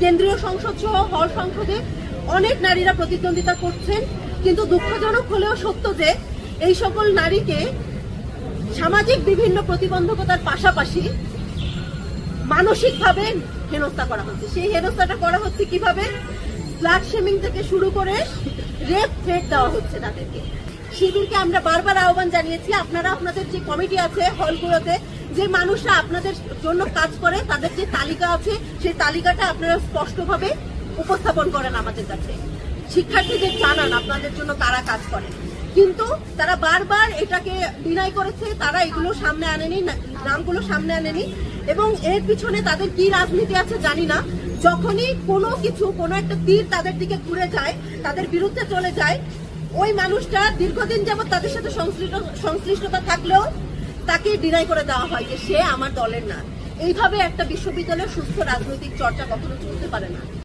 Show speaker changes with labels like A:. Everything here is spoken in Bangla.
A: কেন্দ্রীয় সংসদ সহ হল সংসদে অনেক নারীরা প্রতিদ্বন্দ্বিতা করছেন, কিন্তু দুঃখজনক হলেও সত্য যে এই সকল নারীকে সামাজিক বিভিন্ন প্রতিবন্ধকতার পাশাপাশি মানসিকভাবে হেনস্থা করা হচ্ছে। সেই হেনস্থাটা করা হচ্ছে কিভাবে? স্লাট শেমিং থেকে শুরু করে রেপ থ্রেট দেওয়া হচ্ছে তাদেরকে। সেদিনকে আমরা বারবার আহ্বান জানিয়েছি, আপনারা আপনাদের যে কমিটি আছে হলগুলোতে, যে মানুষরা আপনাদের জন্য কাজ করে তাদের যে তালিকা আছে সেই তালিকাটা আপনারা স্পষ্টভাবে উপস্থাপন করেন আমাদের কাছে। শিক্ষার্থীদের জানান আপনাদের জন্য তারা কাজ করে, কিন্তু তারা বারবার এটাকে ডিনাই করেছে। তারা এগুলো সামনে আনেনি, নামগুলো সামনে আনেনি, এবং এর পিছনে তাদের কি রাজনীতি আছে জানি না। যখনই কোনো একটা তীর তাদের দিকে ঘুরে যায়, তাদের বিরুদ্ধে চলে যায়, ওই মানুষটা দীর্ঘদিন যাবৎ তাদের সাথে সংশ্লিষ্টতা থাকলেও তাকে ডিনাই করে দেওয়া হয় যে সে আমার দলের না। এইভাবে একটা বিশ্ববিদ্যালয়ের সুস্থ রাজনৈতিক চর্চা কখনো চলতে পারে না।